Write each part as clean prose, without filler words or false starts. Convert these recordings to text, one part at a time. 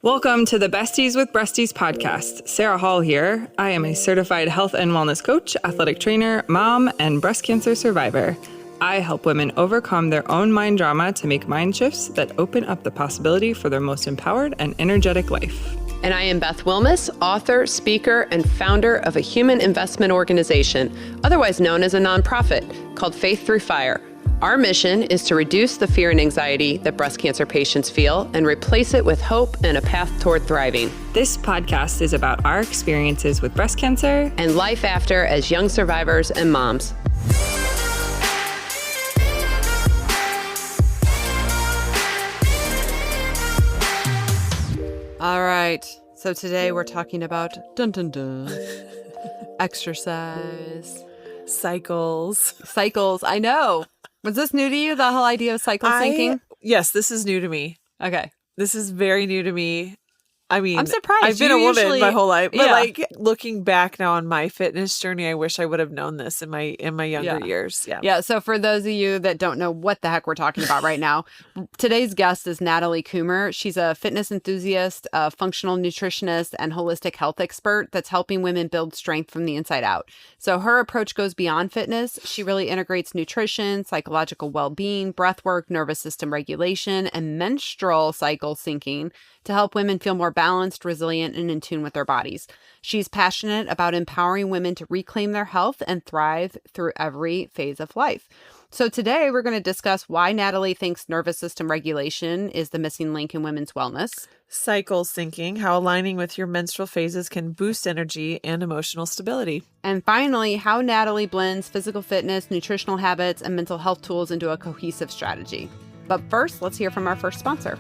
Welcome to the Besties with Breasties podcast. Sarah Hall here. I am a certified health and wellness coach, athletic trainer, mom, and breast cancer survivor. I help women overcome their own mind drama to make mind shifts that open up the possibility for their most empowered and energetic life. And I am Beth Wilmus, author, speaker, and founder of a human investment organization, otherwise known as a nonprofit, called Faith Through Fire. Our mission is to reduce the fear and anxiety that breast cancer patients feel and replace it with hope and a path toward thriving. This podcast is about our experiences with breast cancer and life after as young survivors and moms. All right. So today we're talking about exercise. Cycles. I know. Was this new to you, the whole idea of cycle syncing? Yes, this is new to me. Okay. This is very new to me. I mean, I'm surprised. I've been a woman my whole life, but yeah. like looking back now on my fitness journey, I wish I would have known this in my younger years. Yeah. So for those of you that don't know what the heck we're talking about right now, today's guest is Natali Kummer. She's a fitness enthusiast, a functional nutritionist, and holistic health expert that's helping women build strength from the inside out. So her approach goes beyond fitness. She really integrates nutrition, psychological well-being, breath work, nervous system regulation, and menstrual cycle syncing to help women feel more balanced, resilient, and in tune with their bodies. She's passionate about empowering women to reclaim their health and thrive through every phase of life. So today we're going to discuss why Natali thinks nervous system regulation is the missing link in women's wellness. Cycle syncing, how aligning with your menstrual phases can boost energy and emotional stability. And finally, how Natali blends physical fitness, nutritional habits, and mental health tools into a cohesive strategy. But first, let's hear from our first sponsor.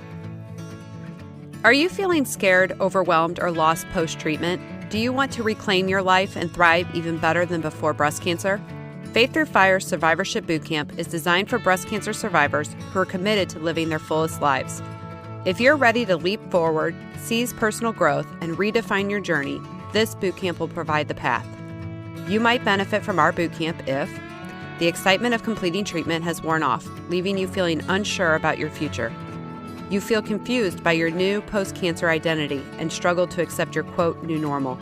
Are you feeling scared, overwhelmed, or lost post-treatment? Do you want to reclaim your life and thrive even better than before breast cancer? Faith Through Fire Survivorship Bootcamp is designed for breast cancer survivors who are committed to living their fullest lives. If you're ready to leap forward, seize personal growth, and redefine your journey, this bootcamp will provide the path. You might benefit from our bootcamp if the excitement of completing treatment has worn off, leaving you feeling unsure about your future. You feel confused by your new post-cancer identity and struggle to accept your, quote, new normal.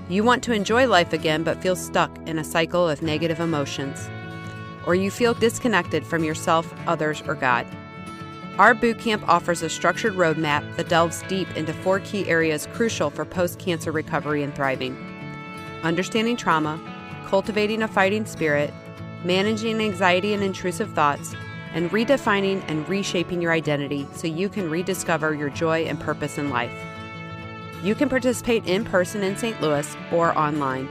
You want to enjoy life again but feel stuck in a cycle of negative emotions. Or you feel disconnected from yourself, others, or God. Our bootcamp offers a structured roadmap that delves deep into 4 key areas crucial for post-cancer recovery and thriving: understanding trauma, cultivating a fighting spirit, managing anxiety and intrusive thoughts, and redefining and reshaping your identity so you can rediscover your joy and purpose in life. You can participate in person in St. Louis or online.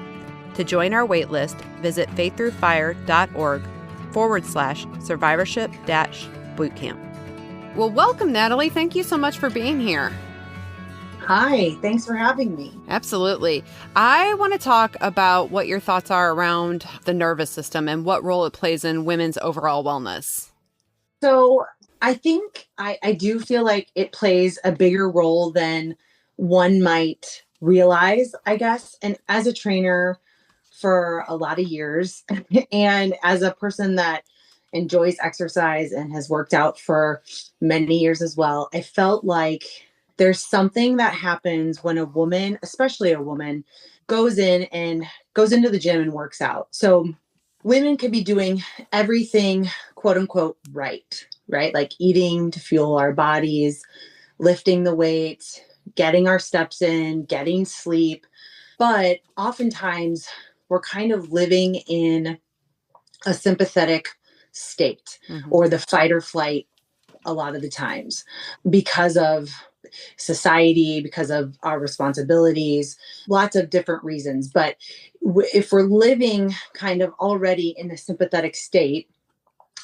To join our waitlist, visit faiththroughfire.org/survivorship-bootcamp. Well, welcome, Natali. Thank you so much for being here. Hi, thanks for having me. Absolutely. I want to talk about what your thoughts are around the nervous system and what role it plays in women's overall wellness. So I think I do feel like it plays a bigger role than one might realize, I guess. And as a trainer for a lot of years and as a person that enjoys exercise and has worked out for many years as well, I felt like there's something that happens when a woman, especially a woman, goes into the gym and works out. So women could be doing everything, quote unquote, right? Like eating to fuel our bodies, lifting the weight, getting our steps in, getting sleep. But oftentimes we're kind of living in a sympathetic state or the fight or flight a lot of the times because of society, because of our responsibilities, lots of different reasons. But if we're living kind of already in a sympathetic state,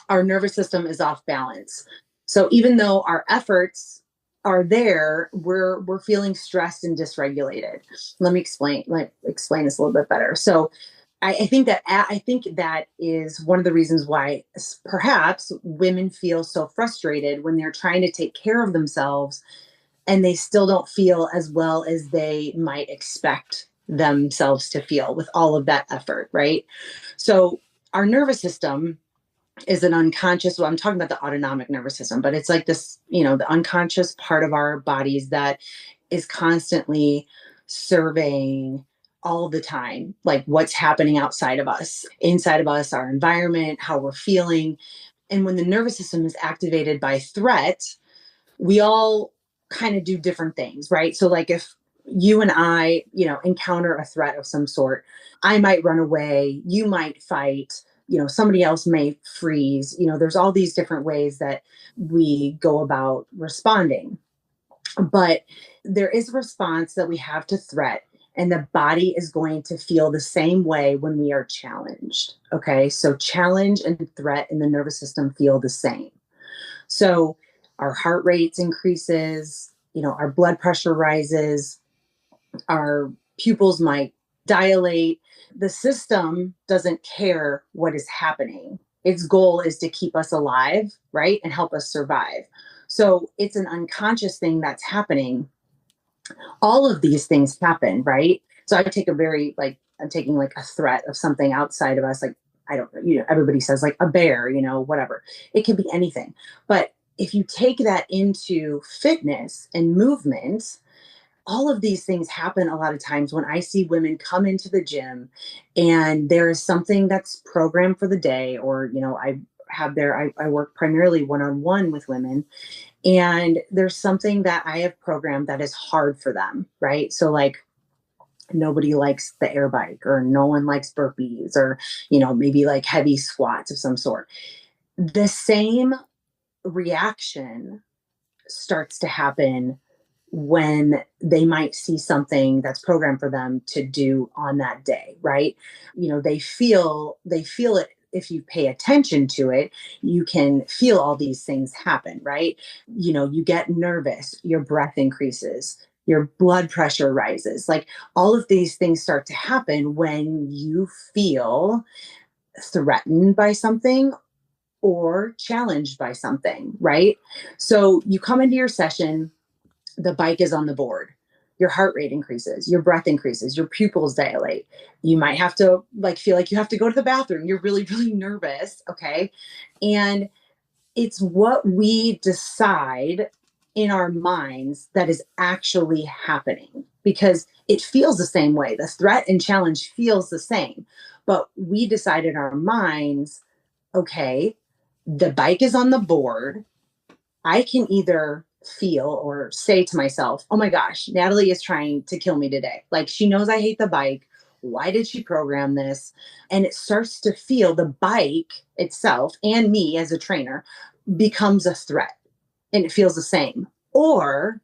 our nervous system is off balance. So even though our efforts are there, we're feeling stressed and dysregulated. Let me explain this a little bit better. So I think that is one of the reasons why perhaps women feel so frustrated when they're trying to take care of themselves and they still don't feel as well as they might expect themselves to feel with all of that effort, right? So our nervous system is an unconscious, well, I'm talking about the autonomic nervous system, but it's like this, the unconscious part of our bodies that is constantly surveying all the time, like what's happening outside of us, inside of us, our environment, how we're feeling. And when the nervous system is activated by threat, we all kind of do different things, right? So like if you and I, encounter a threat of some sort, I might run away, you might fight, somebody else may freeze. There's all these different ways that we go about responding. But there is a response that we have to threat, and the body is going to feel the same way when we are challenged. Okay. So challenge and threat in the nervous system feel the same. So our heart rates increases, our blood pressure rises, our pupils might dilate. The system doesn't care what is happening. Its goal is to keep us alive, right? And help us survive. So it's an unconscious thing that's happening. All of these things happen, right? So I take I'm taking like a threat of something outside of us, like, I don't know, everybody says like a bear, whatever. It can be anything. But if you take that into fitness and movement, all of these things happen a lot of times when I see women come into the gym and there is something that's programmed for the day, or, I work primarily one-on-one with women, and there's something that I have programmed that is hard for them, right? So like, nobody likes the air bike, or no one likes burpees, or, maybe like heavy squats of some sort. The same reaction starts to happen when they might see something that's programmed for them to do on that day, right? They feel it. If you pay attention to it, you can feel all these things happen, right? You get nervous, your breath increases, your blood pressure rises. Like, all of these things start to happen when you feel threatened by something or challenged by something, right? So you come into your session, the bike is on the board, your heart rate increases, your breath increases, your pupils dilate. You might have to feel like you have to go to the bathroom. You're really, really nervous. Okay. And it's what we decide in our minds that is actually happening, because it feels the same way. The threat and challenge feels the same, but we decide in our minds, okay, the bike is on the board. I can either feel or say to myself, oh my gosh, Natalie is trying to kill me today. Like, she knows I hate the bike. Why did she program this? And it starts to feel, the bike itself and me as a trainer becomes a threat, and it feels the same. Or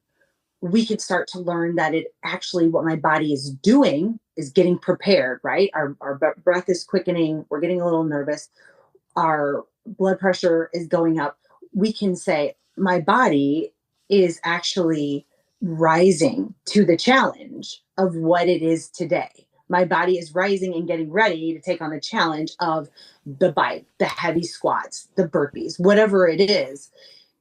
we could start to learn that it actually, what my body is doing is getting prepared, right? Our breath is quickening. We're getting a little nervous. Our blood pressure is going up. We can say, my body is actually rising to the challenge of what it is today. My body is rising and getting ready to take on the challenge of the bike, the heavy squats, the burpees, whatever it is.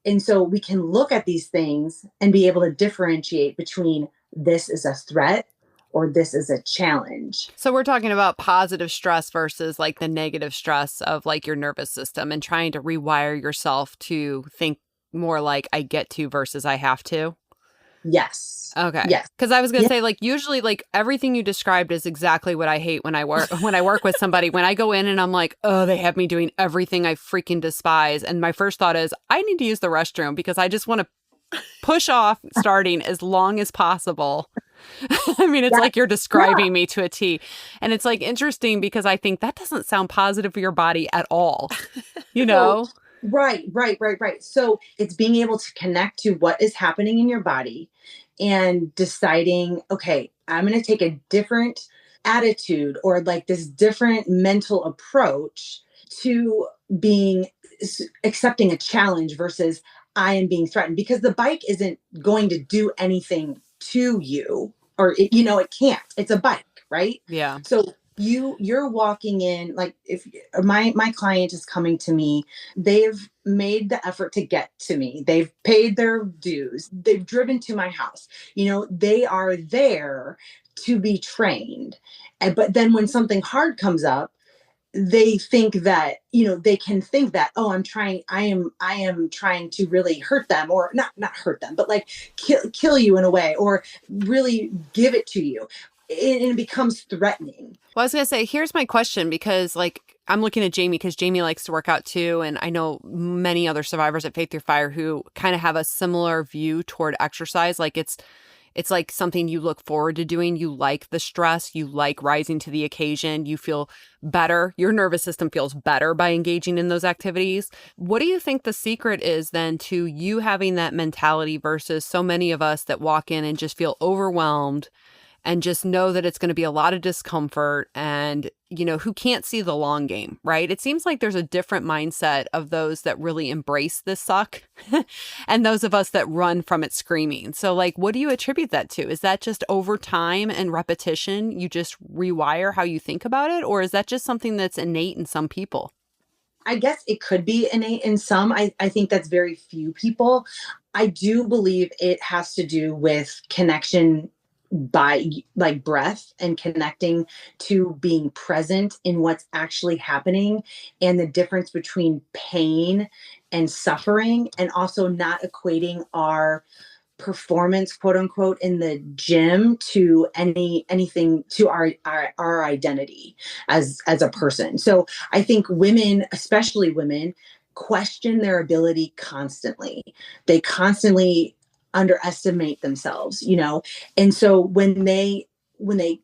And so we can look at these things and be able to differentiate between, this is a threat or this is a challenge. So we're talking about positive stress versus like the negative stress of like your nervous system, and trying to rewire yourself to think more like I get to versus I have to. Yes. Okay. Yes. Because I was going to say, like, usually like everything you described is exactly what I hate when I work with somebody. When I go in and I'm like, oh, they have me doing everything I freaking despise. And my first thought is, I need to use the restroom because I just want to push off starting as long as possible. I mean, it's like you're describing me to a T. And it's like interesting because I think that doesn't sound positive for your body at all, you know? So, right. So it's being able to connect to what is happening in your body and deciding, okay, I'm going to take a different attitude, or like this different mental approach to accepting a challenge versus I am being threatened, because the bike isn't going to do anything to you, or it can't. It's a bike, right? Yeah. So you're walking in, like, if my client is coming to me, they've made the effort to get to me, they've paid their dues, they've driven to my house, they are there to be trained. But then when something hard comes up, they think that, they can think that, oh, I am trying to really hurt them, or not hurt them, but like kill you in a way, or really give it to you. And it becomes threatening. Well, I was going to say, here's my question, because like I'm looking at Jamie because Jamie likes to work out too. And I know many other survivors at Faith Through Fire who kind of have a similar view toward exercise. Like it's like something you look forward to doing. You like the stress. You like rising to the occasion. You feel better. Your nervous system feels better by engaging in those activities. What do you think the secret is then to you having that mentality versus so many of us that walk in and just feel overwhelmed and just know that it's going to be a lot of discomfort and, who can't see the long game, right? It seems like there's a different mindset of those that really embrace this suck and those of us that run from it screaming. So like, what do you attribute that to? Is that just over time and repetition, you just rewire how you think about it? Or is that just something that's innate in some people? I guess it could be innate in some. I think that's very few people. I do believe it has to do with connection by like breath and connecting to being present in what's actually happening, and the difference between pain and suffering, and also not equating our performance, quote unquote, in the gym to anything to our identity as a person. So I think women, especially women, question their ability constantly. They constantly underestimate themselves, and so when they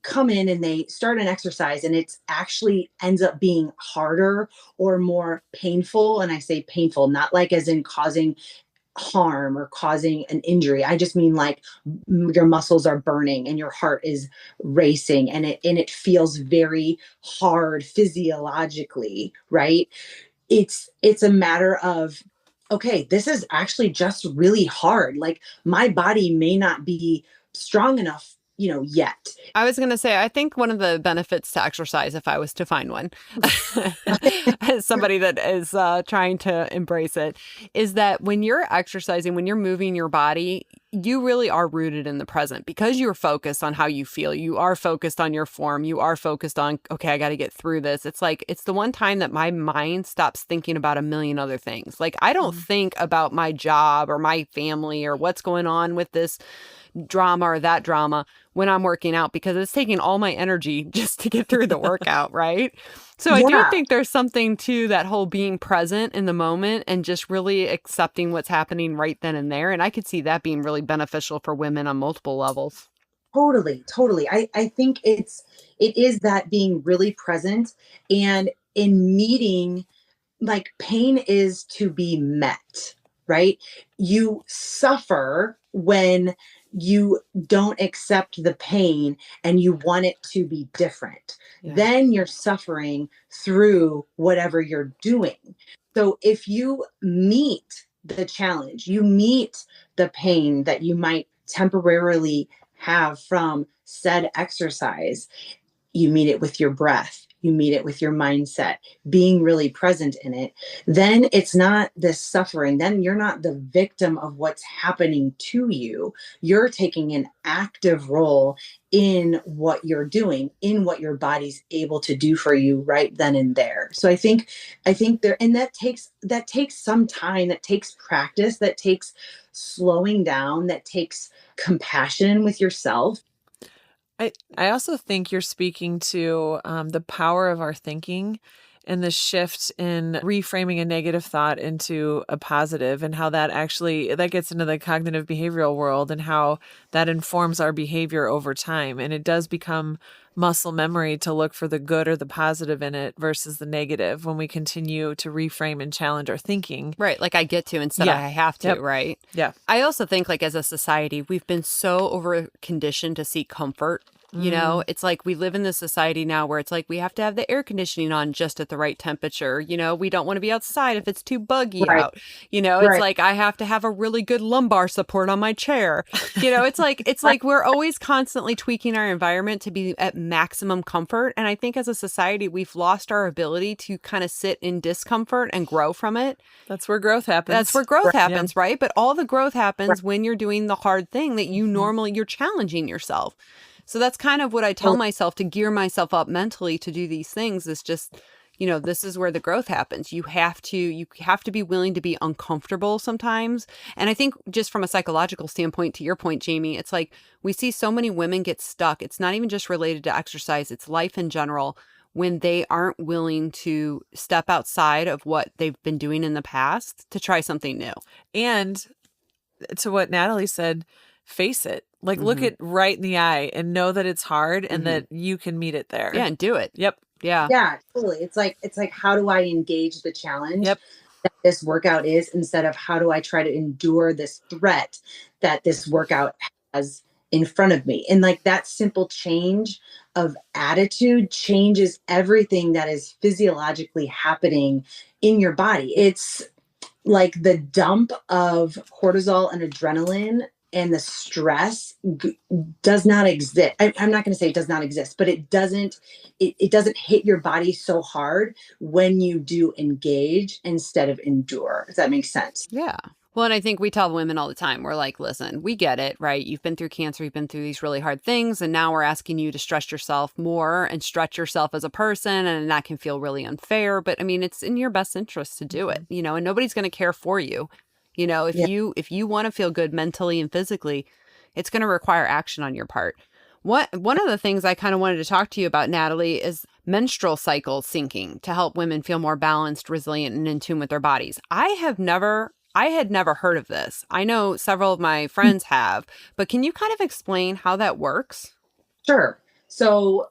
come in and they start an exercise and it's actually ends up being harder or more painful, and I say painful not like as in causing harm or causing an injury, I just mean like your muscles are burning and your heart is racing, and it feels very hard physiologically, right? It's a matter of, okay, this is actually just really hard. Like my body may not be strong enough, yet. I was going to say, I think one of the benefits to exercise, if I was to find one, as somebody that is trying to embrace it, is that when you're exercising, when you're moving your body, you really are rooted in the present because you're focused on how you feel. You are focused on your form. You are focused on, okay, I got to get through this. It's like, it's the one time that my mind stops thinking about a million other things. Like I don't think about my job or my family or what's going on with this drama or that drama when I'm working out, because it's taking all my energy just to get through the workout, right? So I do think there's something to that whole being present in the moment and just really accepting what's happening right then and there. And I could see that being really beneficial for women on multiple levels. Totally. I think it is that being really present, and in meeting, like pain is to be met, right? You suffer when you don't accept the pain and you want it to be different. Yeah. Then you're suffering through whatever you're doing. So if you meet the challenge, you meet the pain that you might temporarily have from said exercise, you meet it with your breath, you meet it with your mindset, being really present in it, then it's not this suffering. Then you're not the victim of what's happening to you. You're taking an active role in what you're doing, in what your body's able to do for you right then and there. So I think there, and that takes some time, that takes practice, that takes slowing down, that takes compassion with yourself. I also think you're speaking to the power of our thinking and the shift in reframing a negative thought into a positive, and how that gets into the cognitive behavioral world and how that informs our behavior over time. And it does become muscle memory to look for the good or the positive in it versus the negative when we continue to reframe and challenge our thinking. Right. Like I get to instead of I have to, right? Yeah. I also think like as a society, we've been so over conditioned to seek comfort. You know, it's like we live in this society now where it's like we have to have the air conditioning on just at the right temperature. You know, we don't want to be outside if it's too buggy out. You know, it's like I have to have a really good lumbar support on my chair. You know, it's like we're always constantly tweaking our environment to be at maximum comfort. And I think as a society, we've lost our ability to kind of sit in discomfort and grow from it. That's where growth happens. That's where growth happens, right? But all the growth happens when you're doing the hard thing that you normally, you're challenging yourself. So that's kind of what I tell myself to gear myself up mentally to do these things, is just this is where the growth happens. You have to be willing to be uncomfortable sometimes. And I think just from a psychological standpoint, to your point, Jamie, it's like we see so many women get stuck. It's not even just related to exercise, it's life in general, when they aren't willing to step outside of what they've been doing in the past to try something new. And to what Natalie said, face it. Like, look it right in the eye and know that it's hard and that you can meet it there. Yeah, and do it. Yep. Yeah. Yeah, totally. It's like, how do I engage the challenge Yep. that this workout is, instead of how do I try to endure this threat that this workout has in front of me? And like that simple change of attitude changes everything that is physiologically happening in your body. It's like the dump of cortisol and adrenaline and the stress does not exist. I'm not going to say it does not exist, but it doesn't hit your body so hard when you do engage instead of endure. Does that make sense? Yeah. Well, and I think we tell women all the time, we're like, listen, we get it, right? You've been through cancer, you've been through these really hard things, and now we're asking you to stress yourself more and stretch yourself as a person, and that can feel really unfair. But I mean, it's in your best interest to do it, and nobody's going to care for you. If you want to feel good mentally and physically, it's going to require action on your part. One of the things I kind of wanted to talk to you about, Natalie, is menstrual cycle syncing to help women feel more balanced, resilient, and in tune with their bodies. I had never heard of this. I know several of my friends have, but can you kind of explain how that works? Sure. So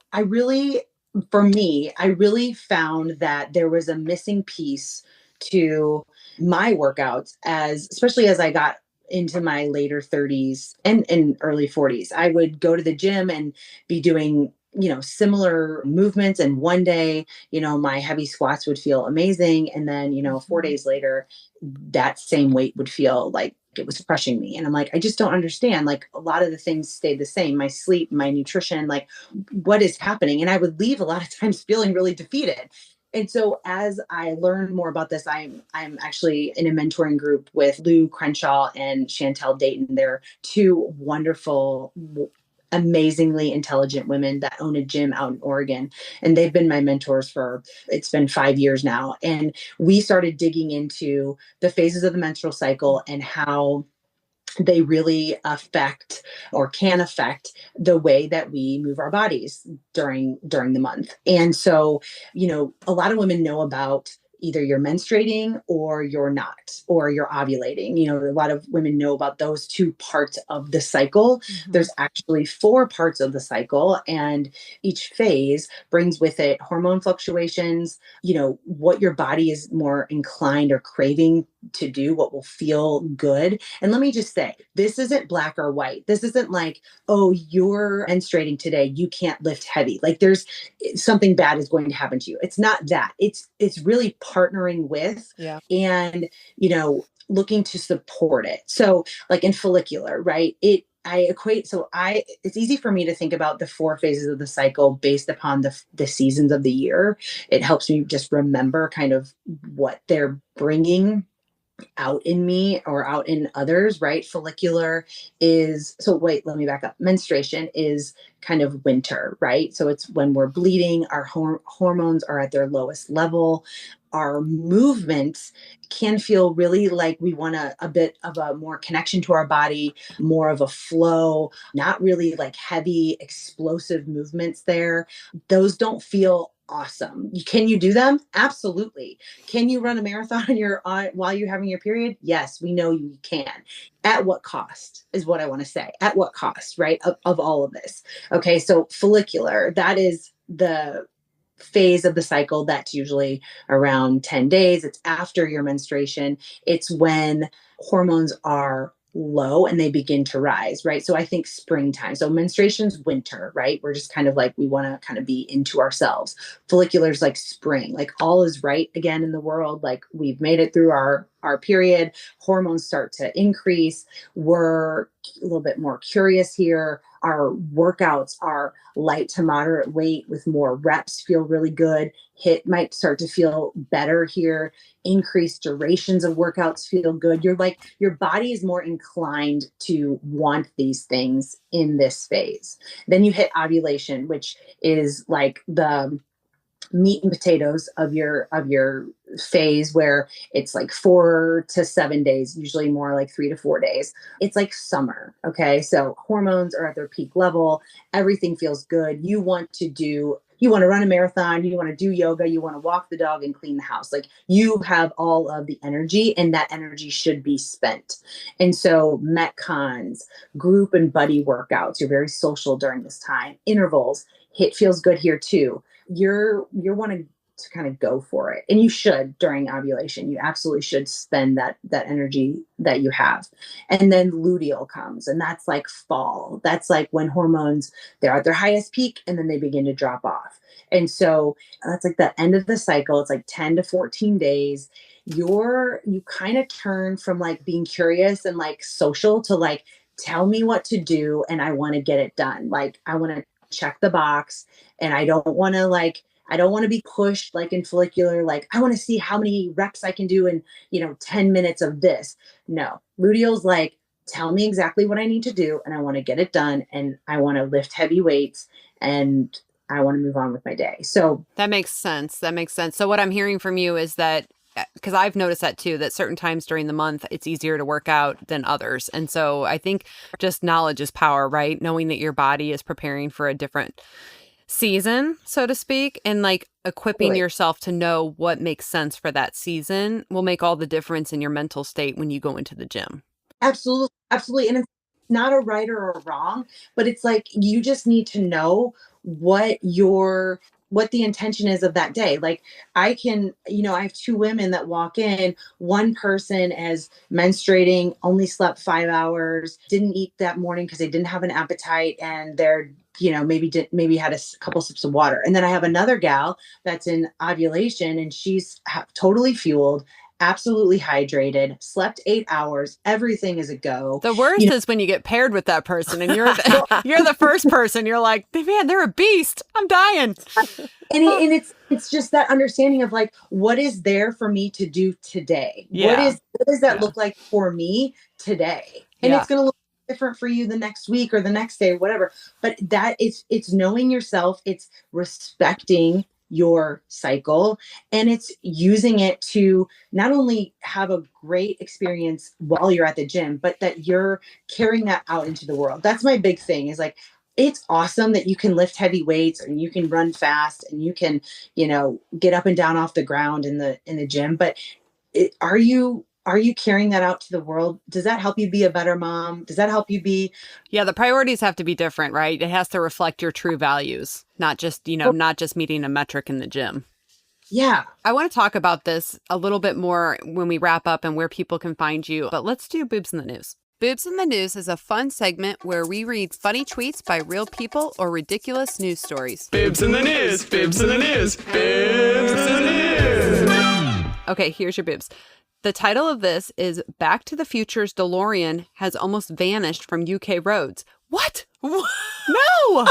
for me, I really found that there was a missing piece to my workouts, especially as I got into my later 30s and early 40s. I would go to the gym and be doing similar movements, and one day my heavy squats would feel amazing, and then 4 days later that same weight would feel like it was crushing me. And I'm like, I just don't understand. Like, a lot of the things stayed the same: my sleep, my nutrition, like what is happening? And I would leave a lot of times feeling really defeated. And so as I learned more about this, I'm actually in a mentoring group with Lou Crenshaw and Chantel Dayton. They're two wonderful, amazingly intelligent women that own a gym out in Oregon. And they've been my mentors it's been 5 years now. And we started digging into the phases of the menstrual cycle and how they really affect or can affect the way that we move our bodies during the month. And so, a lot of women know about either you're menstruating or you're not, or you're ovulating. A lot of women know about those two parts of the cycle. There's actually 4 parts of the cycle, and each phase brings with it hormone fluctuations, what your body is more inclined or craving to do, what will feel good. And let me just say, this isn't black or white. This isn't like, oh, you're menstruating today, you can't lift heavy. Like, there's something bad is going to happen to you. It's not that. It's really partnering with and, looking to support it. So like in follicular, right? It's easy for me to think about the 4 phases of the cycle based upon the seasons of the year. It helps me just remember kind of what they're bringing out in me or out in others, right? Follicular let me back up. Menstruation is kind of winter, right? So it's when we're bleeding, our hormones are at their lowest level. Our movements can feel really like we want a bit of a more connection to our body, more of a flow, not really like heavy, explosive movements there. Those don't feel awesome. Can you do them? Absolutely. Can you run a marathon while you're having your period? Yes, we know you can. At what cost is what I want to say. At what cost, right? Of all of this. Okay, so follicular, that is the phase of the cycle that's usually around 10 days. It's after your menstruation. It's when hormones are low and they begin to rise, right? So I think springtime. So menstruation's winter, right? We're just kind of like, we want to kind of be into ourselves. Follicular's like spring, like all is right again in the world. Like, we've made it through our period. Hormones start to increase. We're a little bit more curious here. Our workouts are light to moderate weight with more reps, feel really good. HIIT might start to feel better here. Increased durations of workouts feel good. Your body is more inclined to want these things in this phase. Then you hit ovulation, which is like the meat and potatoes of your phase, where it's like 4 to 7 days, usually more like 3 to 4 days. It's like summer. Okay. So hormones are at their peak level. Everything feels good. You want to run a marathon, you want to do yoga, you want to walk the dog and clean the house. Like, you have all of the energy, and that energy should be spent. And so metcons, group and buddy workouts, you're very social during this time. Intervals, hit feels good here too. You're wanting to kind of go for it, and you should. During ovulation, you absolutely should spend that energy that you have. And then luteal comes, and that's like fall. That's like when hormones, they're at their highest peak, and then they begin to drop off. And so that's like the end of the cycle. It's like 10 to 14 days. You kind of turn from like being curious and like social to like, tell me what to do and I want to get it done. Like, I want to check the box, and I don't want to be pushed like in follicular. Like, I want to see how many reps I can do in, 10 minutes of this. No, luteal's like, tell me exactly what I need to do, and I want to get it done, and I want to lift heavy weights, and I want to move on with my day. So that makes sense. So what I'm hearing from you is that, because I've noticed that too, that certain times during the month, it's easier to work out than others. And so I think just knowledge is power, right? Knowing that your body is preparing for a different season, so to speak, and like equipping yourself to know what makes sense for that season will make all the difference in your mental state when you go into the gym. absolutely, absolutely. And it's not a right or a wrong, but it's like, you just need to know what the intention is of that day. Like, I have two women that walk in. One person is menstruating, only slept 5 hours, didn't eat that morning because they didn't have an appetite, and they're, maybe had a couple sips of water. And then I have another gal that's in ovulation, and she's totally fueled, absolutely hydrated, slept 8 hours. Everything is a go. The worst is when you get paired with that person, and you're the first person. You're like, man, they're a beast. I'm dying. And it's just that understanding of like, what is there for me to do today? Yeah. What does that look like for me today? And it's going to look different for you the next week or the next day, whatever. But it's knowing yourself, it's respecting your cycle, and it's using it to not only have a great experience while you're at the gym, but that you're carrying that out into the world. That's my big thing, is like, it's awesome that you can lift heavy weights and you can run fast and you can, get up and down off the ground in the gym. But are you carrying that out to the world? Does that help you be a better mom? Does that help you be? Yeah, the priorities have to be different, right? It has to reflect your true values, not just meeting a metric in the gym. Yeah. I want to talk about this a little bit more when we wrap up and where people can find you. But let's do Boobs in the News. Boobs in the News is a fun segment where we read funny tweets by real people or ridiculous news stories. Boobs in the news, boobs in the news, boobs in the news. Okay, here's your boobs. The title of this is Back to the Future's DeLorean has almost vanished from UK roads. What? No!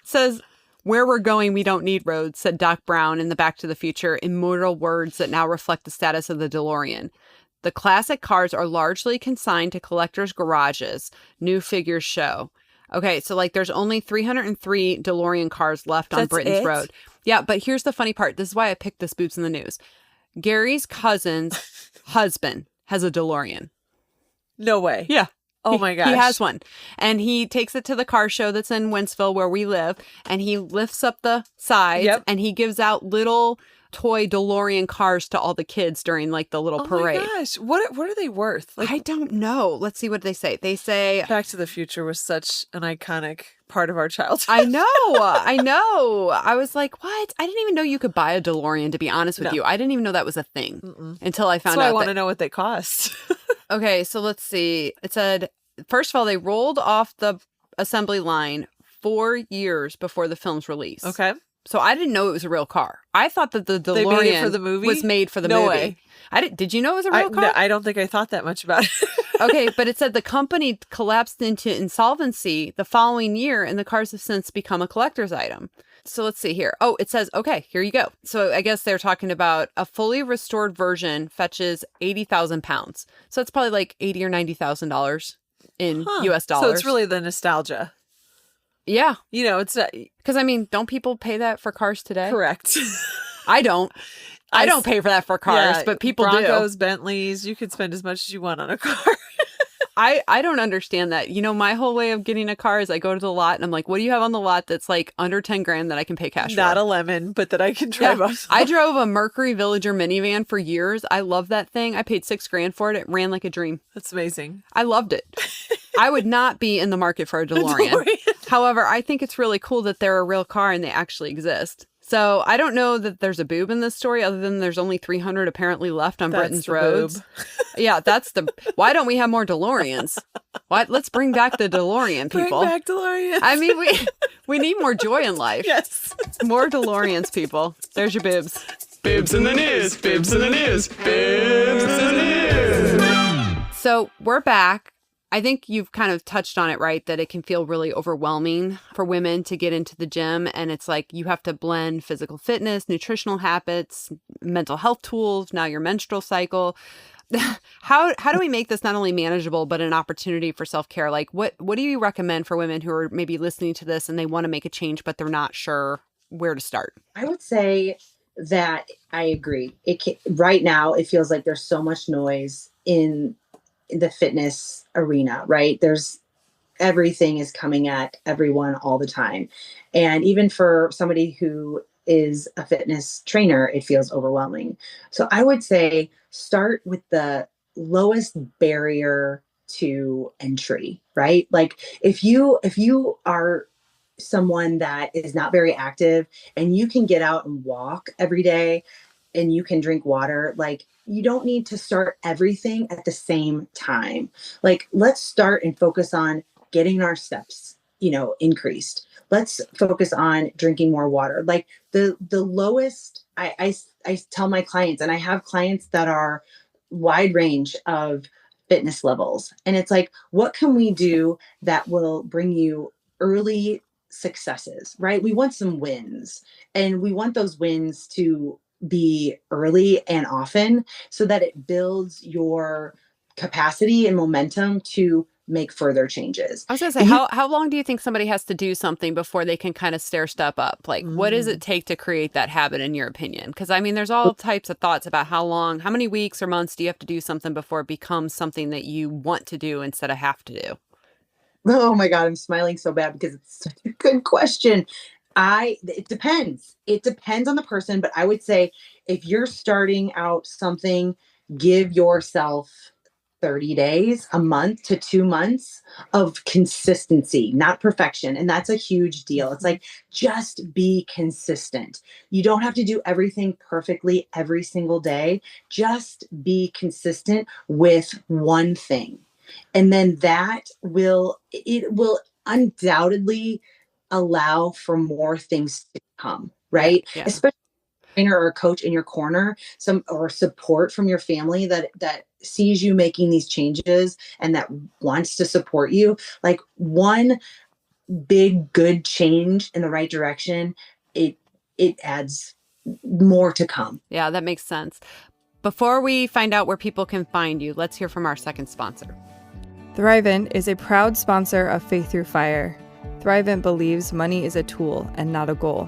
Says, where we're going, we don't need roads, said Doc Brown in the Back to the Future, immortal words that now reflect the status of the DeLorean. The classic cars are largely consigned to collectors' garages, new figures show. Okay, so like there's only 303 DeLorean cars left on Britain's road. Yeah, but here's the funny part. This is why I picked this Boobs in the News. Gary's cousin's husband has a DeLorean. No way. Yeah. Oh my gosh. He has one. And he takes it to the car show that's in Wentzville where we live. And he lifts up the sides and he gives out little toy DeLorean cars to all the kids during like the little parade. Oh my gosh. What are they worth? I don't know. Let's see what they say. They say Back to the Future was such an iconic part of our childhood. I know. I was like, what? I didn't even know you could buy a DeLorean, to be honest with you. I didn't even know that was a thing until I found out. I want to know what they cost. Okay, so let's see. It said, first of all, they rolled off the assembly line 4 years before the film's release. Okay. So I didn't know it was a real car. I thought that the DeLorean they made it for the movie? was made for the movie. Way. Did you know it was a real car? No, I don't think I thought that much about it. Okay, but it said the company collapsed into insolvency the following year, and the cars have since become a collector's item. So let's see here. Oh, it says, okay, here you go. So I guess they're talking about a fully restored version fetches 80,000 pounds. So it's probably like $80,000 or $90,000 in US dollars. So it's really the nostalgia. Yeah. It's not, Because, don't people pay that for cars today? correct. I don't. I don't pay for that for cars, Yeah, but people Broncos, Bentleys, you could spend as much as you want on a car. do. I don't understand that. My whole way of getting a car is I go to the lot and I'm like, what do you have on the lot that's like under 10 grand that I can pay cash Not for? a lemon, but that I can drive off. I drove a Mercury Villager minivan for years. I love that thing. I paid $6 grand for it. It ran like a dream. That's amazing. I loved it. I would not be in the market for a DeLorean. However, I think it's really cool that they're a real car and they actually exist. So I don't know that there's a boob in this story other than there's only 300 apparently left on Britain's roads. Yeah, why don't we have more DeLoreans? Let's bring back the DeLorean, people. Bring back DeLoreans. We need more joy in life. Yes. More DeLoreans, people. There's your boobs. Bibs in the news, bibs in the news, bibs in the news. So we're back. I think you've kind of touched on it, right? That it can feel really overwhelming for women to get into the gym. And it's like you have to blend physical fitness, nutritional habits, mental health tools, now your menstrual cycle. How do we make this not only manageable, but an opportunity for self-care? Like what do you recommend for women who are maybe listening to this and they want to make a change, but they're not sure where to start? I would say that I agree. Right now, it feels like there's so much noise in the fitness arena, right? Everything is coming at everyone all the time. And even for somebody who is a fitness trainer, it feels overwhelming. So I would say start with the lowest barrier to entry, right? Like if you are someone that is not very active and you can get out and walk every day and you can drink water, like you don't need to start everything at the same time. Like let's start and focus on getting our steps, increased. Let's focus on drinking more water. Like the lowest, I tell my clients, and I have clients that are wide range of fitness levels. And it's like, what can we do that will bring you early successes, right? We want some wins, and we want those wins to be early and often so that it builds your capacity and momentum to make further changes. I was going to say, how long do you think somebody has to do something before they can kind of stair step up? Like, what does it take to create that habit in your opinion? Because there's all types of thoughts about how many weeks or months do you have to do something before it becomes something that you want to do instead of have to do? Oh my God, I'm smiling so bad because it's such a good question. It depends. It depends on the person, but I would say if you're starting out something, give yourself 30 days, a month to 2 months of consistency, not perfection. And that's a huge deal. It's like, just be consistent. You don't have to do everything perfectly every single day. Just be consistent with one thing. And then it will undoubtedly allow for more things to come, right? Yeah. Especially a trainer or a coach in your corner, or support from your family that sees you making these changes and that wants to support you. Like one big good change in the right direction, it adds more to come. Yeah, that makes sense. Before we find out where people can find you, let's hear from our second sponsor. Thrivent is a proud sponsor of Faith Through Fire. Thrivent believes money is a tool and not a goal.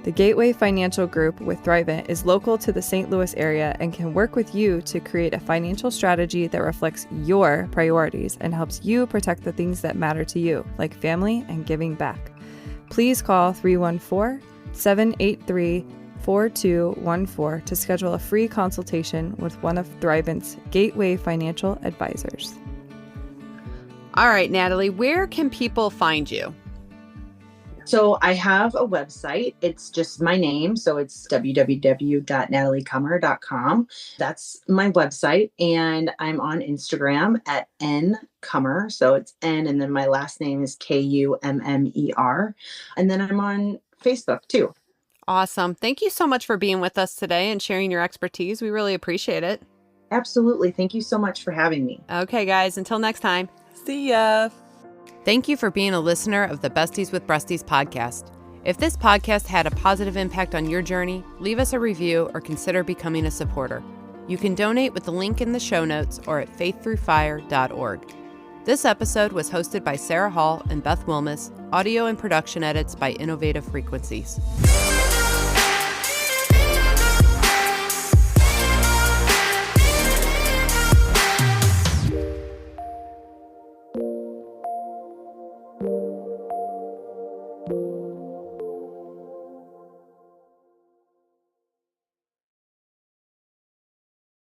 The Gateway Financial Group with Thrivent is local to the St. Louis area and can work with you to create a financial strategy that reflects your priorities and helps you protect the things that matter to you, like family and giving back. Please call 314-783-4214 to schedule a free consultation with one of Thrivent's Gateway Financial Advisors. All right, Natalie, where can people find you? So I have a website. It's just my name. So it's www.natalikummer.com. That's my website. And I'm on Instagram at nkummer. So it's N and then my last name is Kummer. And then I'm on Facebook too. Awesome. Thank you so much for being with us today and sharing your expertise. We really appreciate it. Absolutely. Thank you so much for having me. Okay, guys, until next time. See ya. Thank you for being a listener of the Besties with Breasties podcast. If this podcast had a positive impact on your journey, leave us a review or consider becoming a supporter. You can donate with the link in the show notes or at faiththroughfire.org. This episode was hosted by Sarah Hall and Beth Wilmus, audio and production edits by Innovative Frequencies.